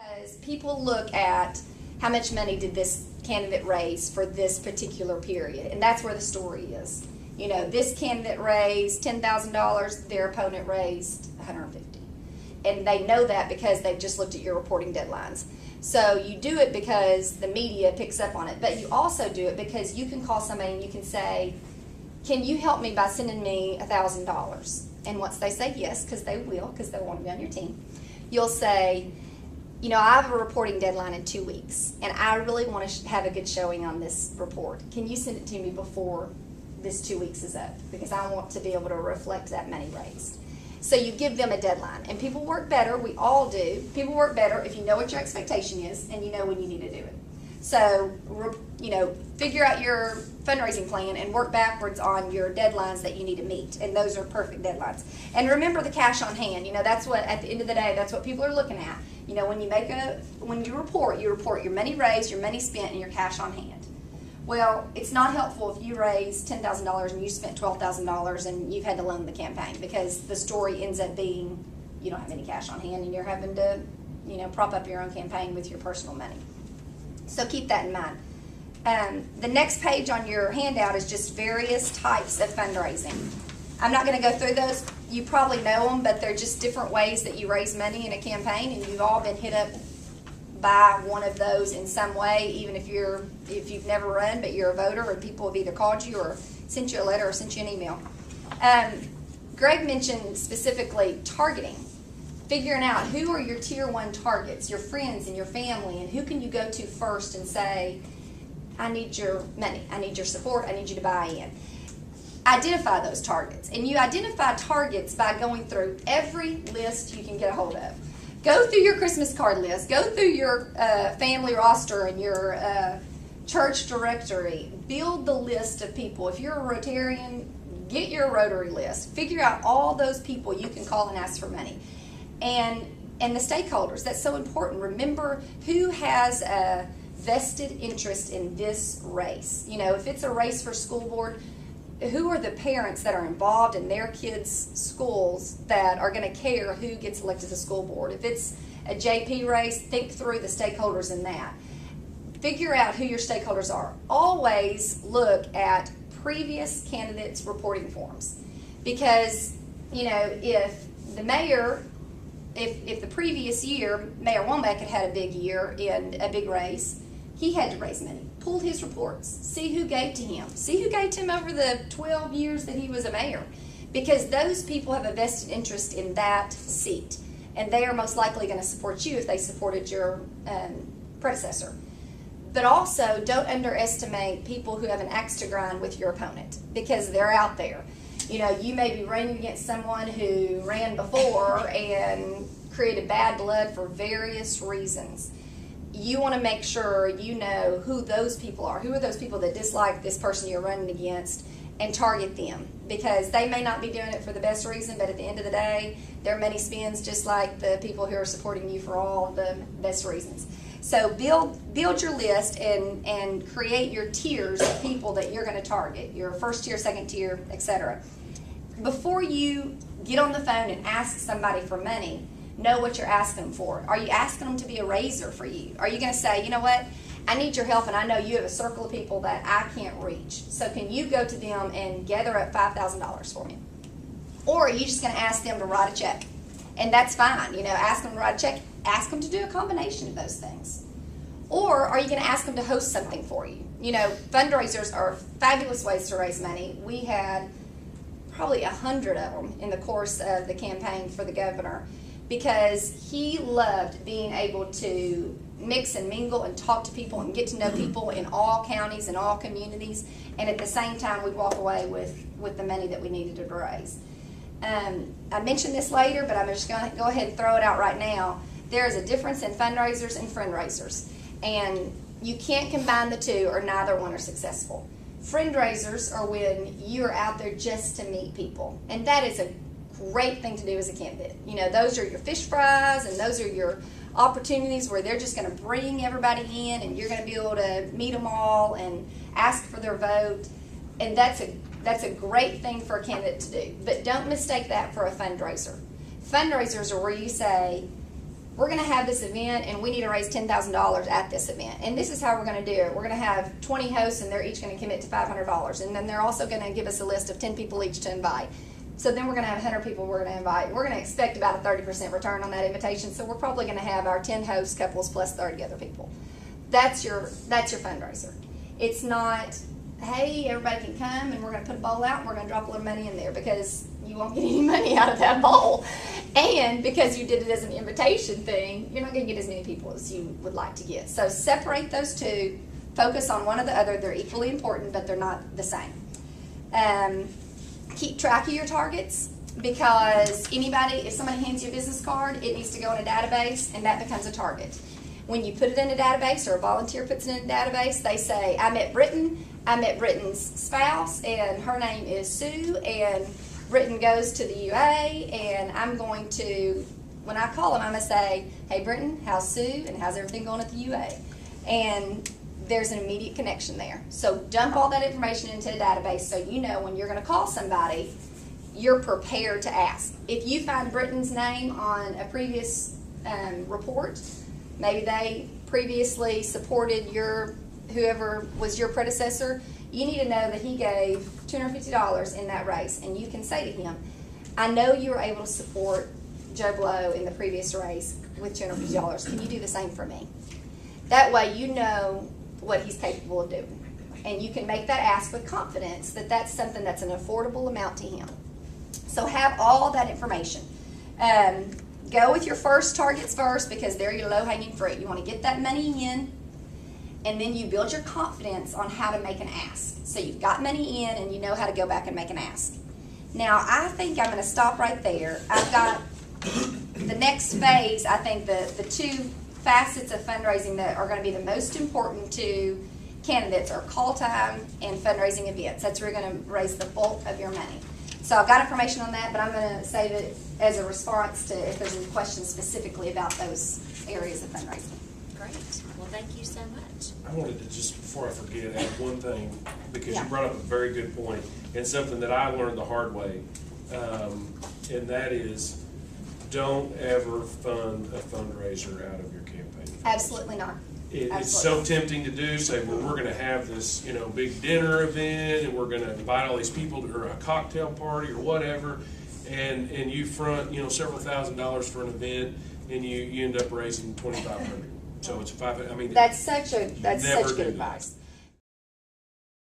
Because people look at how much money did this candidate raise for this particular period, and that's where the story is. You know, this candidate raised $10,000, their opponent raised $150,000. And they know that because they've just looked at your reporting deadlines. So you do it because the media picks up on it, but you also do it because you can call somebody and you can say, can you help me by sending me $1,000? And once they say yes, because they will, because they want to be on your team, you'll say, you know, I have a reporting deadline in 2 weeks, and I really want to have a good showing on this report. Can you send it to me before this 2 weeks is up? Because I want to be able to reflect that money raised. So you give them a deadline, and people work better. We all do. People work better if you know what your expectation is and you know when you need to do it. So, you know, figure out your fundraising plan and work backwards on your deadlines that you need to meet, and those are perfect deadlines. And remember the cash on hand. You know, that's what, at the end of the day, that's what people are looking at. You know, when you report your money raised, your money spent, and your cash on hand. Well, it's not helpful if you raise $10,000 and you spent $12,000 and you've had to loan the campaign, because the story ends up being you don't have any cash on hand and you're having to, you know, prop up your own campaign with your personal money. So keep that in mind. The next page on your handout is just various types of fundraising. I'm not going to go through those. You probably know them, but they're just different ways that you raise money in a campaign, and you've all been hit up by one of those in some way, even if you've never run, but you're a voter, and people have either called you or sent you a letter or sent you an email. Greg mentioned specifically targeting. Figuring out who are your tier 1 targets, your friends and your family, and who can you go to first and say, I need your money, I need your support, I need you to buy in. Identify those targets. And you identify targets by going through every list you can get a hold of. Go through your Christmas card list, go through your family roster and your church directory. Build the list of people. If you're a Rotarian, get your Rotary list. Figure out all those people you can call and ask for money. And the stakeholders, that's so important. Remember who has a vested interest in this race. You know, if it's a race for school board, who are the parents that are involved in their kids' schools that are going to care who gets elected to school board? If it's a JP race, think through the stakeholders in that. Figure out who your stakeholders are. Always look at previous candidates' reporting forms, because, you know, if the mayor, if the previous year Mayor Womack had a big year in a big race, he had to raise money. Pull his reports. See who gave to him. See who gave to him over the 12 years that he was a mayor. Because those people have a vested interest in that seat. And they are most likely going to support you if they supported your predecessor. But also, don't underestimate people who have an axe to grind with your opponent, because they're out there. You know, you may be running against someone who ran before and created bad blood for various reasons. You want to make sure you know who those people are. Who are those people that dislike this person you're running against, and target them, because they may not be doing it for the best reason, but at the end of the day, their money spends just like the people who are supporting you for all the best reasons. So build your list and create your tiers of people that you're going to target, your first tier, second tier, etc. Before you get on the phone and ask somebody for money, know what you're asking them for. Are you asking them to be a raiser for you? Are you going to say, you know what, I need your help, and I know you have a circle of people that I can't reach, so can you go to them and gather up $5,000 for me? Or are you just going to ask them to write a check? And that's fine. You know, ask them to write a check. Ask them to do a combination of those things. Or are you going to ask them to host something for you? You know, fundraisers are fabulous ways to raise money. We had probably 100 of them in the course of the campaign for the governor, because he loved being able to mix and mingle and talk to people and get to know people in all counties and all communities, and at the same time we'd walk away with the money that we needed to raise. I mentioned this later, but I'm just going to go ahead and throw it out right now. There is a difference in fundraisers and fundraisers, and you can't combine the two, or neither one are successful. Fundraisers are when you're out there just to meet people, and that is a great thing to do as a candidate. You know, those are your fish fries, and those are your opportunities where they're just going to bring everybody in, and you're going to be able to meet them all and ask for their vote, and that's a great thing for a candidate to do. But don't mistake that for a fundraiser. Fundraisers are where you say, we're going to have this event and we need to raise $10,000 at this event. And this is how we're going to do it. We're going to have 20 hosts and they're each going to commit to $500. And then they're also going to give us a list of 10 people each to invite. So then we're going to have 100 people we're going to invite. We're going to expect about a 30% return on that invitation. So we're probably going to have our 10 host couples plus 30 other people. That's your fundraiser. It's not, hey, everybody can come and we're going to put a bowl out and we're going to drop a little money in there, because you won't get any money out of that bowl. And because you did it as an invitation thing, you're not going to get as many people as you would like to get. So separate those two. Focus on one or the other. They're equally important, but they're not the same. Keep track of your targets, because if somebody hands you a business card, it needs to go in a database, and that becomes a target. When you put it in a database, or a volunteer puts it in a database, they say, I met Britton, I met Britton's spouse, and her name is Sue, and Britton goes to the UA, and I'm going to, when I call him, I'm going to say, hey Britton, how's Sue, and how's everything going at the UA? And there's an immediate connection there. So dump all that information into a database so you know when you're going to call somebody, you're prepared to ask. If you find Britton's name on a previous report, maybe they previously supported whoever was your predecessor, you need to know that he gave $250 in that race, and you can say to him, I know you were able to support Joe Blow in the previous race with $250. Can you do the same for me? That way you know what he's capable of doing. And you can make that ask with confidence that that's something that's an affordable amount to him. So have all that information. Go with your first targets first, because they're your low-hanging fruit. You want to get that money in, and then you build your confidence on how to make an ask. So you've got money in and you know how to go back and make an ask. Now, I think I'm going to stop right there. I've got the next phase. I think the two facets of fundraising that are going to be the most important to candidates are call time and fundraising events. That's where you're going to raise the bulk of your money. So I've got information on that, but I'm going to save it as a response to if there's any questions specifically about those areas of fundraising. Great. Well, thank you so much. I wanted to just, before I forget, add one thing, because Yeah. you brought up a very good point, and something that I learned the hard way, and that is, don't ever fund a fundraiser out of your campaign. Absolutely not. It's so tempting to do, say, well, we're gonna have this, big dinner event, and we're gonna invite all these people to a cocktail party or whatever, and you front, several $1,000s for an event, and you end up raising $2,500. So it's $500. I mean, That's such good do that. advice.